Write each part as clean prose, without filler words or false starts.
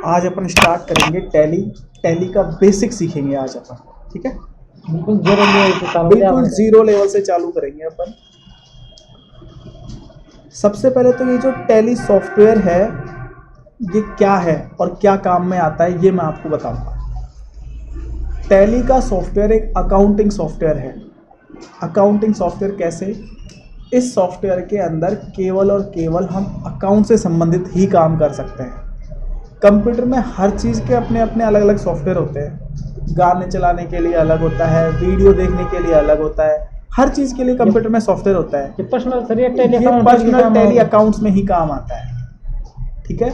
आज अपन स्टार्ट करेंगे टैली का बेसिक सीखेंगे आज अपन, ठीक है। बिल्कुल जीरो लेवल से चालू करेंगे अपन। सबसे पहले तो ये जो टैली सॉफ्टवेयर है ये क्या है और क्या काम में आता है ये मैं आपको बताऊंगा। टैली का सॉफ्टवेयर एक अकाउंटिंग सॉफ्टवेयर है। अकाउंटिंग सॉफ्टवेयर कैसे? इस सॉफ्टवेयर के अंदर केवल और केवल हम अकाउंट से संबंधित ही काम कर सकते हैं। कंप्यूटर में हर चीज़ के अपने अपने अलग अलग सॉफ्टवेयर होते हैं। गाने चलाने के लिए अलग होता है, वीडियो देखने के लिए अलग होता है, हर चीज़ के लिए कंप्यूटर में सॉफ्टवेयर होता है। ये पर्सनल टैली अकाउंट्स में ही काम आता है, ठीक है।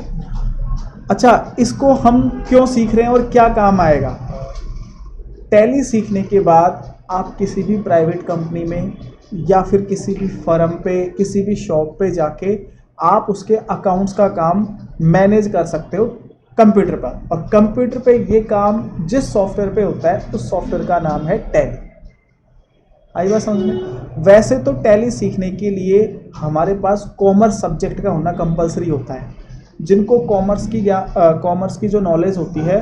अच्छा, इसको हम क्यों सीख रहे हैं और क्या काम आएगा? टैली सीखने के बाद आप किसी भी प्राइवेट कंपनी में या फिर किसी भी फर्म पे, किसी भी शॉप पे जाके आप उसके अकाउंट्स का काम मैनेज कर सकते हो कंप्यूटर पर। और कंप्यूटर पे ये काम जिस सॉफ्टवेयर पे होता है उस सॉफ्टवेयर का नाम है टैली। आई बात समझ में? वैसे तो टैली सीखने के लिए हमारे पास कॉमर्स सब्जेक्ट का होना कंपलसरी होता है। जिनको कॉमर्स की जो नॉलेज होती है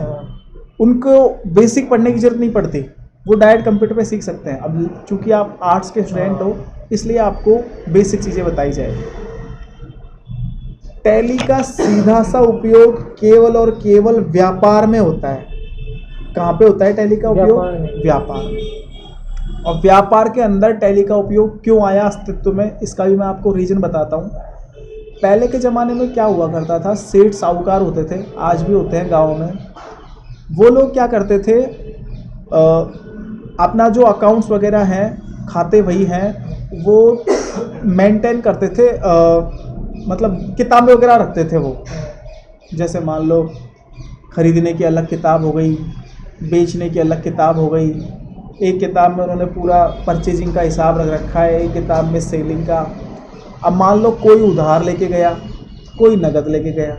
उनको बेसिक पढ़ने की जरूरत नहीं पड़ती, वो डायरेक्ट कंप्यूटर पे सीख सकते हैं। अब चूंकि आप आर्ट्स के स्टूडेंट हो इसलिए आपको बेसिक चीज़ें बताई जाएगी। टैली का सीधा सा उपयोग केवल और केवल व्यापार में होता है। कहाँ पे होता है टैली का उपयोग? व्यापार में। और व्यापार के अंदर टैली का उपयोग क्यों आया अस्तित्व में, इसका भी मैं आपको रीजन बताता हूँ। पहले के ज़माने में क्या हुआ करता था, सेठ साहूकार होते थे, आज भी होते हैं गाँव में। वो लोग क्या करते थे, अपना जो अकाउंट्स वगैरह हैं, खाते वही हैं, वो मेंटेन करते थे। मतलब किताबें वगैरह रखते थे वो। जैसे मान लो खरीदने की अलग किताब हो गई, बेचने की अलग किताब हो गई। एक किताब में उन्होंने पूरा परचेजिंग का हिसाब रख रखा है, एक किताब में सेलिंग का। अब मान लो कोई उधार लेके गया, कोई नगद लेके गया।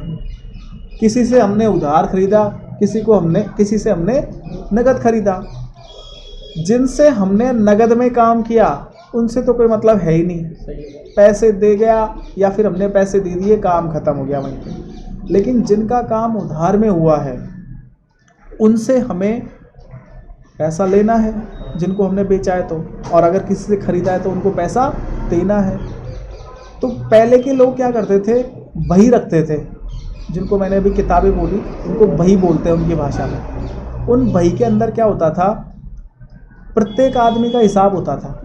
किसी से हमने उधार खरीदा, किसी से हमने नगद खरीदा। जिनसे हमने नगद में काम किया उनसे तो कोई मतलब है ही नहीं, पैसे दे गया या फिर हमने पैसे दे दिए, काम खत्म हो गया वहीं पे। लेकिन जिनका काम उधार में हुआ है उनसे हमें पैसा लेना है, जिनको हमने बेचा है तो, और अगर किसी से खरीदा है तो उनको पैसा देना है। तो पहले के लोग क्या करते थे, बही रखते थे, जिनको मैंने अभी किताबें बोली उनको बही बोलते हैं उनकी भाषा में। उन बही के अंदर क्या होता था, प्रत्येक आदमी का हिसाब होता था,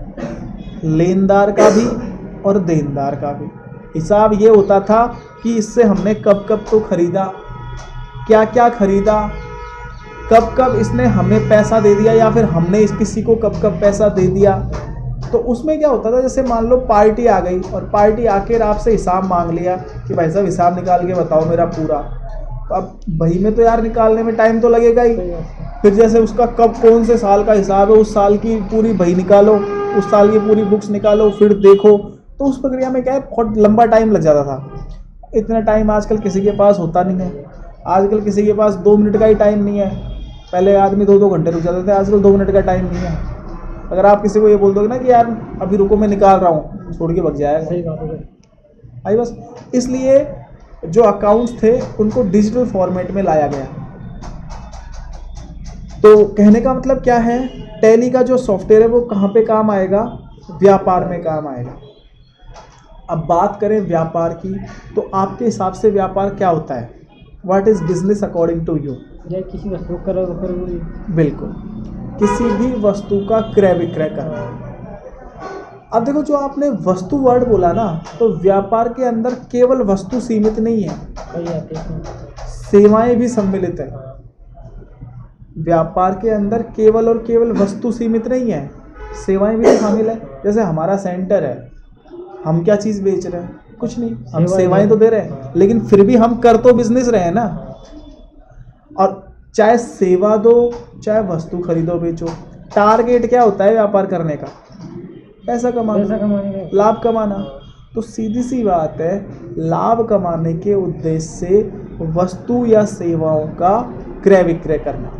लेनदार का भी और देनदार का भी। हिसाब ये होता था कि इससे हमने कब कब तो खरीदा, क्या क्या खरीदा, कब कब इसने हमें पैसा दे दिया या फिर हमने इस किसी को कब कब पैसा दे दिया। तो उसमें क्या होता था, जैसे मान लो पार्टी आ गई और पार्टी आकर आपसे हिसाब मांग लिया कि भाई साहब हिसाब निकाल के बताओ मेरा पूरा। तो अब बही में तो यार निकालने में टाइम तो लगेगा ही। फिर जैसे उसका कब कौन से साल का हिसाब है, उस साल की पूरी बही निकालो, उस साल की पूरी बुक्स निकालो, फिर देखो। तो उस प्रक्रिया में क्या है, बहुत लंबा टाइम लग जाता था। इतना टाइम आजकल किसी के पास होता नहीं है। आजकल किसी के पास 2 मिनट का ही टाइम नहीं है। पहले आदमी 2-2 घंटे रुक जाते थे, आजकल 2 मिनट का टाइम नहीं है। अगर आप किसी को ये बोल दोगे ना कि यार अभी रुको मैं निकाल रहा हूँ, छोड़ के भाग जाएगा। सही बात है। आई बस इसलिए जो अकाउंट्स थे उनको डिजिटल फॉर्मेट में लाया गया। तो कहने का मतलब क्या है, टैली का जो सॉफ्टवेयर है वो कहाँ पे काम आएगा? व्यापार में काम आएगा। अब बात करें व्यापार की, तो आपके हिसाब से व्यापार क्या होता है? What is business according to you? किसी वस्तु का बिल्कुल, किसी भी वस्तु का क्रय विक्रय करना। अब देखो, जो आपने वस्तु वर्ड बोला ना, तो व्यापार के अंदर केवल वस्तु सीमित नहीं है, सेवाएं भी सम्मिलित है। व्यापार के अंदर केवल और केवल वस्तु सीमित नहीं है, सेवाएं भी शामिल है। जैसे हमारा सेंटर है, हम क्या चीज़ बेच रहे हैं? कुछ नहीं, हम सेवाएं तो दे रहे हैं, लेकिन फिर भी हम कर तो बिजनेस रहे हैं ना। और चाहे सेवा दो चाहे वस्तु खरीदो बेचो, टारगेट क्या होता है व्यापार करने का? पैसा कमाना, लाभ कमाना। तो सीधी सी बात है, लाभ कमाने के उद्देश्य से वस्तु या सेवाओं का क्रय विक्रय करना।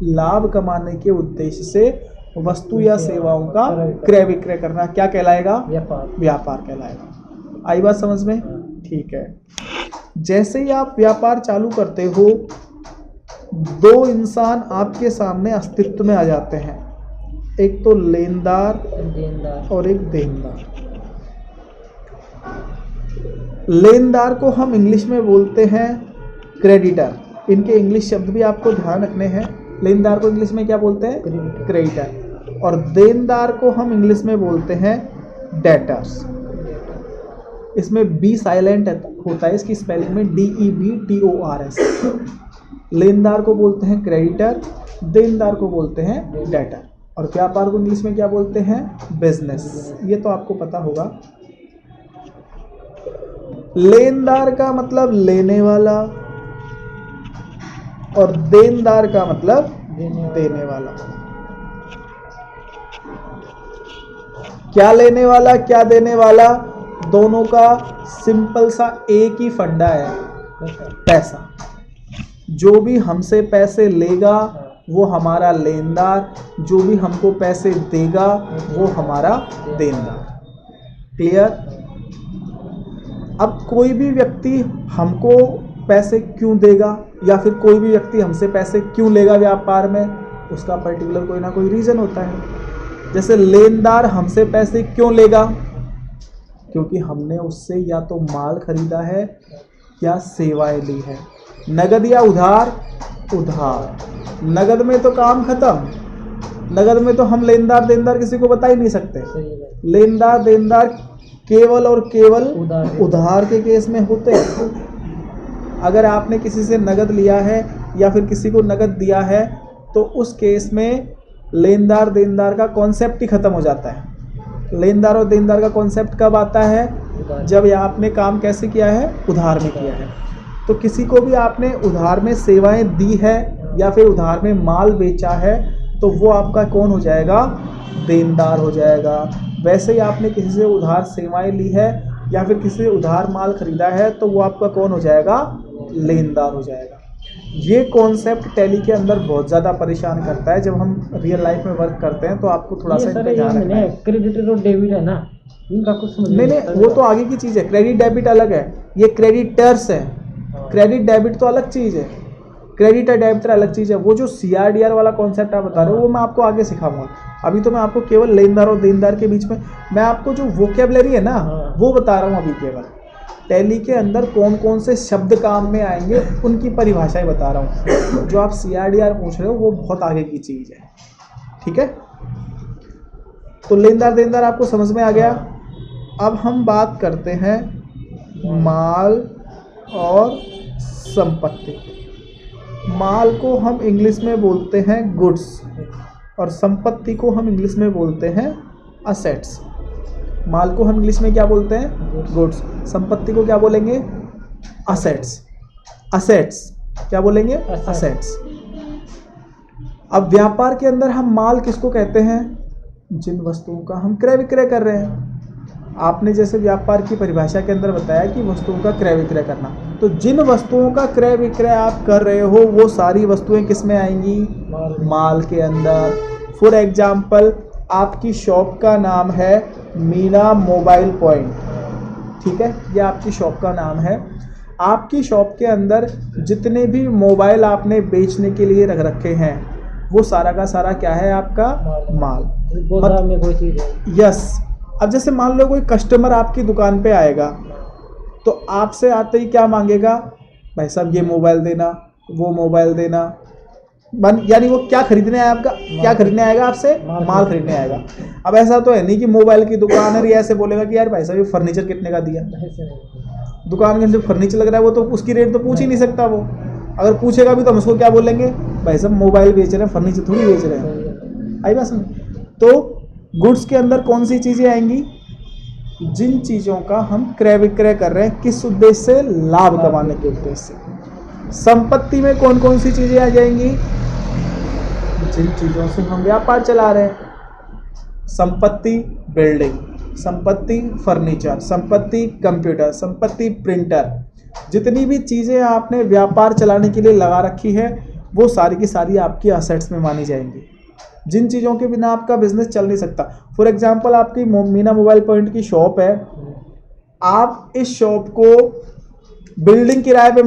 लाभ कमाने के उद्देश्य से वस्तु या सेवाओं का क्रय विक्रय करना क्या कहलाएगा? व्यापार कहलाएगा। आई बात समझ में? ठीक है। जैसे ही आप व्यापार चालू करते हो, दो इंसान आपके सामने अस्तित्व में आ जाते हैं, एक तो लेनदार और एक देनदार। लेनदार को हम इंग्लिश में बोलते हैं क्रेडिटर। इनके इंग्लिश शब्द भी आपको ध्यान रखने हैं। लेनदार को इंग्लिश में क्या बोलते हैं? क्रेडिटर। और देनदार को हम इंग्लिश में बोलते हैं डेटर्स। इसमें बी साइलेंट होता है, इसकी स्पेलिंग में DEBTORS। लेनदार को बोलते हैं क्रेडिटर, देनदार को बोलते हैं डेटर। और व्यापार को इंग्लिश में क्या बोलते हैं? बिजनेस। ये तो आपको पता होगा। लेनदार का मतलब लेने वाला और देनदार का मतलब देने वाला। क्या लेने वाला क्या देने वाला, दोनों का सिंपल सा एक ही फंडा है, पैसा। जो भी हमसे पैसे लेगा वो हमारा लेनदार, जो भी हमको पैसे देगा वो हमारा देनदार। क्लियर? अब कोई भी व्यक्ति हमको पैसे क्यों देगा या फिर कोई भी व्यक्ति हमसे पैसे क्यों लेगा व्यापार में, उसका पर्टिकुलर कोई ना कोई रीज़न होता है। जैसे लेनदार हमसे पैसे क्यों लेगा? क्योंकि हमने उससे या तो माल खरीदा है या सेवाएं ली है। नगद या उधार? उधार। नगद में तो काम खत्म। नगद में तो हम लेनदार देनदार किसी को बता ही नहीं सकते। लेनदार देनदार केवल और केवल उधार के केस में होते हैं। अगर आपने किसी से नगद लिया है या फिर किसी को नगद दिया है तो उस केस में लेनदार देनदार का कॉन्सेप्ट ही खत्म हो जाता है। लेनदार और देनदार का कॉन्सेप्ट कब आता है? जब आपने काम कैसे किया है? उधार में किया है। तो किसी को भी आपने उधार में सेवाएं दी है या फिर उधार में माल बेचा है तो वो आपका कौन हो जाएगा? देनदार हो जाएगा। वैसे ही आपने किसी से उधार सेवाएं ली है या फिर किसी से उधार माल खरीदा है तो वो आपका कौन हो जाएगा? लेनदार हो जाएगा। ये कॉन्सेप्ट टैली के अंदर बहुत ज़्यादा परेशान करता है। जब हम रियल लाइफ में वर्क करते हैं तो आपको थोड़ा सा ध्यान रखना है। क्रेडिट और डेबिट है ना, इनका कुछ समझ नहीं, वो तो आगे की चीज़ है। क्रेडिट डेबिट अलग है, ये क्रेडिटर्स है। क्रेडिट डेबिट तो अलग चीज़ है, क्रेडिटर डेबिटर अलग चीज़ है। वो जो CRDR वाला कॉन्सेप्ट आप बता रहे हो वो मैं आपको आगे सिखाऊंगा। अभी तो मैं आपको केवल लेनदार और देनदार के बीच में मैं आपको जो वोकेबलरी है ना वो बता रहा हूँ। अभी केवल टैली के अंदर कौन कौन से शब्द काम में आएंगे उनकी परिभाषाएं बता रहा हूँ। जो आप CRDR पूछ रहे हो वो बहुत आगे की चीज़ है। ठीक है, तो लेनदार देनदार आपको समझ में आ गया। अब हम बात करते हैं माल और संपत्ति। माल को हम इंग्लिश में बोलते हैं गुड्स और संपत्ति को हम इंग्लिश में बोलते हैं असेट्स। माल को हम इंग्लिश में क्या बोलते हैं? गुड्स। संपत्ति को क्या बोलेंगे? असेट्स। असेट्स क्या बोलेंगे? असेट्स। अब व्यापार के अंदर हम माल किसको कहते हैं? जिन वस्तुओं का हम क्रय विक्रय कर रहे हैं। आपने जैसे व्यापार की परिभाषा के अंदर बताया कि वस्तुओं का क्रय विक्रय करना, तो जिन वस्तुओं का क्रय विक्रय आप कर रहे हो वो सारी वस्तुएं किस में आएंगी? माल के अंदर। फॉर एग्जाम्पल आपकी शॉप का नाम है मीना मोबाइल पॉइंट, ठीक है, ये आपकी शॉप का नाम है। आपकी शॉप के अंदर जितने भी मोबाइल आपने बेचने के लिए रख रखे हैं वो सारा का सारा क्या है? आपका माल। गोदाम में कोई चीज़ है। यस। अब जैसे मान लो कोई कस्टमर आपकी दुकान पे आएगा तो आपसे आते ही क्या मांगेगा? भाई साहब ये मोबाइल देना, वो मोबाइल देना। यानी वो क्या खरीदने आया आपका? क्या खरीदने आएगा आपसे? माल खरीदने आएगा। अब ऐसा तो है नहीं कि मोबाइल की दुकान है ऐसे बोलेगा कि यार भाई साहब ये फर्नीचर कितने का दिया। दुकान के अंदर फर्नीचर लग रहा है वो तो उसकी रेट तो पूछ ही नहीं सकता। वो अगर पूछेगा भी तो हम उसको क्या बोलेंगे? भाई साहब मोबाइल बेच रहे हैं, फर्नीचर थोड़ी बेच रहे हैं। आई बात समझ? तो गुड्स के अंदर कौन सी चीज़ें आएंगी? जिन चीज़ों का हम क्रय विक्रय कर रहे हैं, किस उद्देश्य से? लाभ कमाने के उद्देश्य से। संपत्ति में कौन कौन सी चीज़ें आ जाएंगी? जिन चीज़ों से हम व्यापार चला रहे हैं। संपत्ति बिल्डिंग, संपत्ति फर्नीचर, संपत्ति कंप्यूटर, संपत्ति प्रिंटर। जितनी भी चीज़ें आपने व्यापार चलाने के लिए लगा रखी है वो सारी की सारी आपकी असेट्स में मानी जाएंगी, जिन चीज़ों के बिना आपका बिजनेस चल नहीं सकता। फॉर एग्जांपल आपकी मीना मोबाइल पॉइंट की शॉप है, आप इस शॉप को बिल्डिंग किराए पे